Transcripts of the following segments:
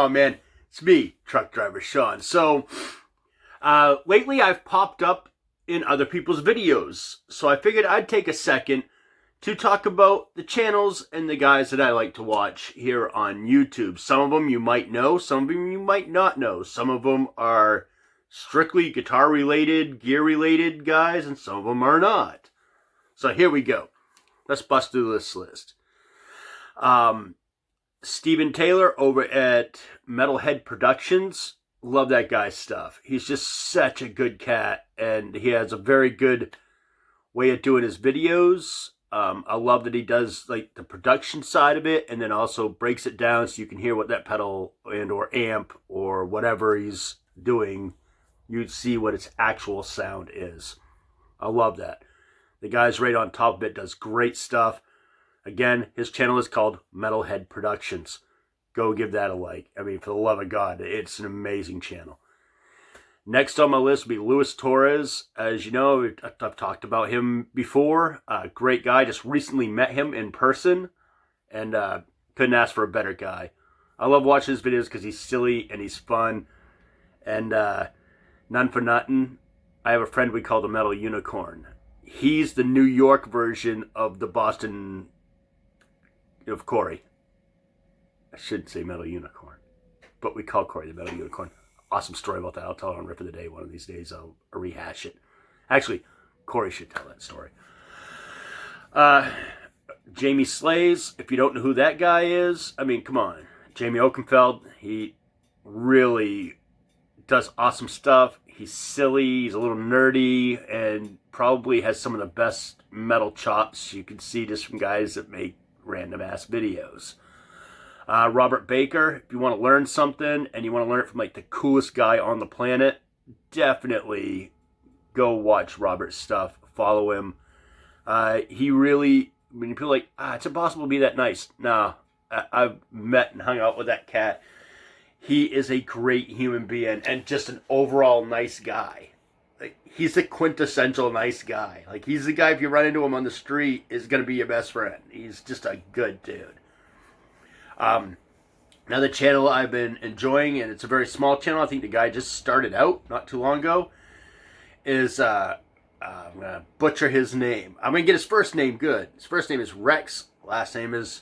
on, man? It's me, truck driver Sean. So, lately I've popped up in other people's videos. So I figured I'd take a second to talk about the channels and the guys that I like to watch here on YouTube. Some of them you might know, some of them you might not know. Some of them are strictly guitar-related, gear-related guys, and some of them are not. So here we go. Let's bust through this list. Steven Taylor over at Metalhead Productions. Love that guy's stuff. He's just such a good cat, and he has a very good way of doing his videos. I love that he does like the production side of it, and then also breaks it down so you can hear what that pedal and or amp or whatever he's doing, you'd see what its actual sound is. I love that. The guy's right on top of it, does great stuff. Again, his channel is called Metalhead Productions. Go give that a like. I mean, for the love of God, it's an amazing channel. Next on my list will be Luis Torres. As you know, I've talked about him before. Great guy. Just recently met him in person, and couldn't ask for a better guy. I love watching his videos because he's silly and he's fun. And none for nothing, I have a friend we call the Metal Unicorn. He's the New York version of the Boston of Corey. I shouldn't say Metal Unicorn, but we call Corey the Metal Unicorn. Awesome story about that. I'll tell it on Rip of the Day one of these days. I'll rehash it. Actually, Corey should tell that story. Jamie Slays, if you don't know who that guy is, I mean, come on. Jamie Oakenfeld, he really does awesome stuff. He's silly, he's a little nerdy, and probably has some of the best metal chops you can see just from guys that make random ass videos. Robert Baker, if you want to learn something and you want to learn it from like the coolest guy on the planet, definitely go watch Robert's stuff. Follow him. He really, when people are like, it's impossible to be that nice. Nah, I've met and hung out with that cat. He is a great human being and just an overall nice guy. Like, he's the quintessential nice guy. Like, he's the guy, if you run into him on the street, is going to be your best friend. He's just a good dude. Another channel I've been enjoying, and it's a very small channel. I think the guy just started out not too long ago. Is, I'm going to butcher his name. I'm going to get his first name good. His first name is Rex. Last name is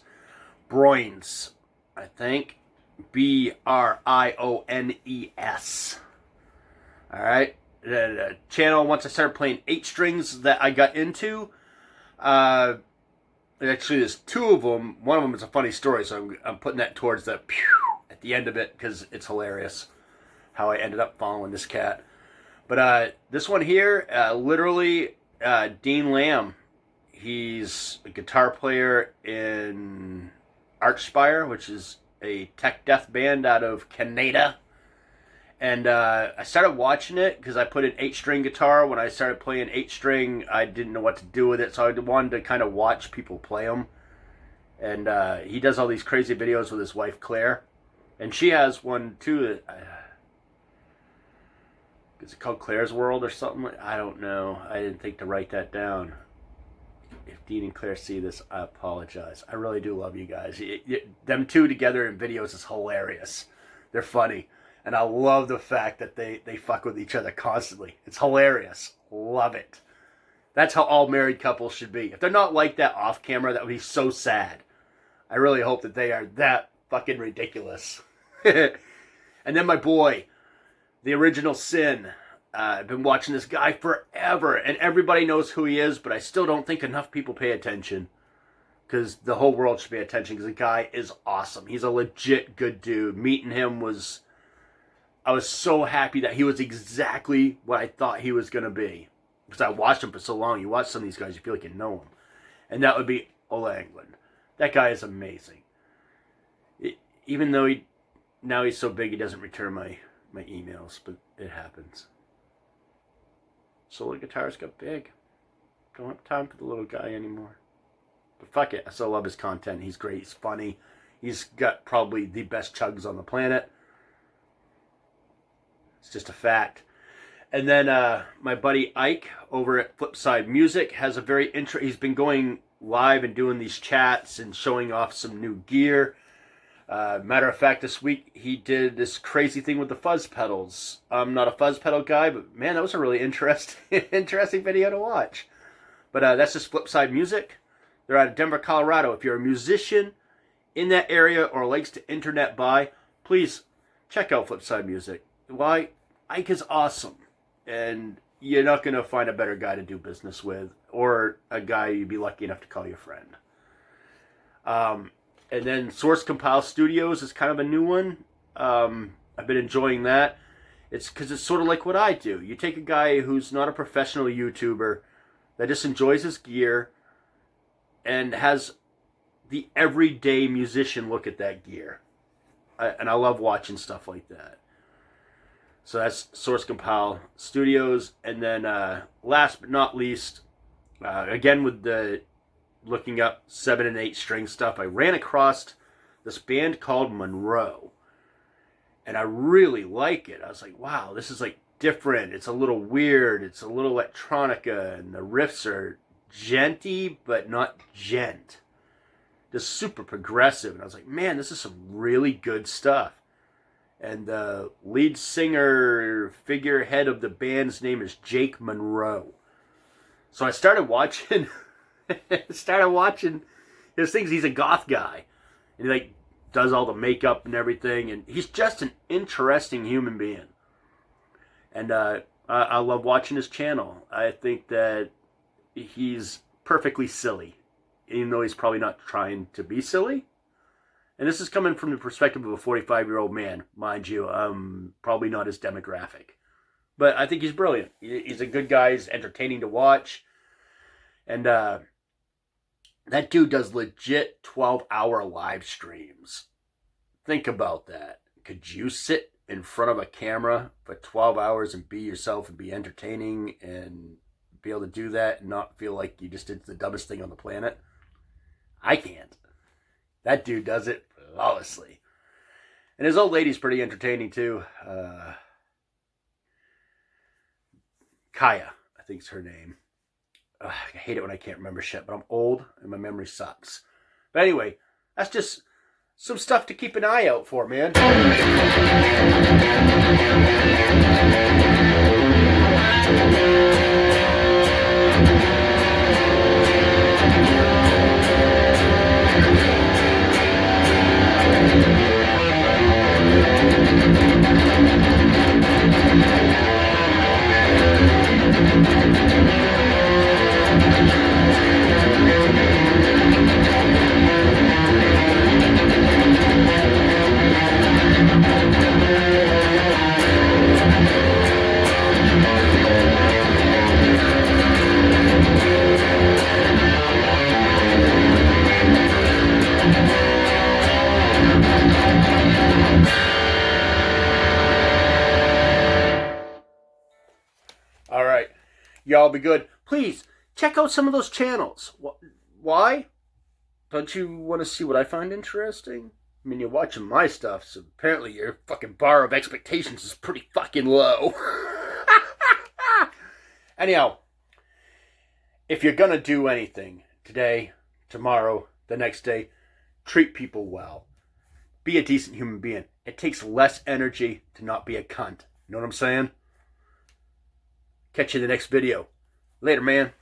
Briones, I think. Briones. Alright. The channel, once I started playing 8 strings that I got into, actually there's 2 of them. One of them is a funny story, so I'm putting that towards the pew at the end of it because it's hilarious how I ended up following this cat. But this one here, literally Dean Lamb. He's a guitar player in Archspire, which is a tech death band out of Canada. And I started watching it because I put an 8-string guitar. When I started playing 8-string, I didn't know what to do with it, so I wanted to kind of watch people play them. And he does all these crazy videos with his wife, Clair. And she has one, too. Is it called Clair's World or something? I don't know. I didn't think to write that down. If Dean and Claire see this, I apologize. I really do love you guys. Them two together in videos is hilarious. They're funny. And I love the fact that they fuck with each other constantly. It's hilarious. Love it. That's how all married couples should be. If they're not like that off camera, that would be so sad. I really hope that they are that fucking ridiculous. And then my boy, the original Sin. I've been watching this guy forever, and everybody knows who he is, but I still don't think enough people pay attention. Because the whole world should pay attention, because the guy is awesome. He's a legit good dude. Meeting him was... I was so happy that he was exactly what I thought he was going to be. Because I watched him for so long. You watch some of these guys, you feel like you know him. And that would be Ola Englund. That guy is amazing. Even though now he's so big, he doesn't return my emails. But it happens. Solo guitars got big. Don't have time for the little guy anymore. But fuck it. I still love his content. He's great. He's funny. He's got probably the best chugs on the planet. It's just a fact. And then my buddy Ike over at Flipside Music has a very he's been going live and doing these chats and showing off some new gear. Matter of fact, this week he did this crazy thing with the fuzz pedals. I'm not a fuzz pedal guy, but man, that was a really interesting video to watch. But that's just Flipside Music. They're out of Denver, Colorado. If you're a musician in that area or likes to internet buy, please check out Flipside Music. Why? Ike is awesome. And you're not going to find a better guy to do business with, or a guy you'd be lucky enough to call your friend. And then Source Compile Studios is kind of a new one. I've been enjoying that. It's because it's sort of like what I do. You take a guy who's not a professional YouTuber that just enjoys his gear and has the everyday musician look at that gear. And I love watching stuff like that. So that's Source Compile Studios. And then last but not least, again with the looking up 7 and 8 string stuff, I ran across this band called Munro. And I really like it. I was like, wow, this is like different. It's a little weird. It's a little electronica. And the riffs are genty, but not gent. Just super progressive. And I was like, man, this is some really good stuff. And the lead singer, figurehead of the band's name is Jake Munro. So I started watching his things. He's a goth guy. And he like does all the makeup and everything. And he's just an interesting human being. And I love watching his channel. I think that he's perfectly silly, even though he's probably not trying to be silly. And this is coming from the perspective of a 45-year-old man, mind you. Probably not his demographic. But I think he's brilliant. He's a good guy. He's entertaining to watch. And that dude does legit 12-hour live streams. Think about that. Could you sit in front of a camera for 12 hours and be yourself and be entertaining and be able to do that and not feel like you just did the dumbest thing on the planet? I can't. That dude does it flawlessly. And his old lady's pretty entertaining too. Kaya, I think is her name. I hate it when I can't remember shit, but I'm old and my memory sucks. But anyway, that's just some stuff to keep an eye out for, man. All right, y'all be good. Please check out some of those channels. Why? Don't you want to see what I find interesting? I mean, you're watching my stuff, so apparently your fucking bar of expectations is pretty fucking low. Anyhow, if you're gonna do anything today, tomorrow, the next day, treat people well. Be a decent human being. It takes less energy to not be a cunt. You know what I'm saying? Catch you in the next video. Later, man.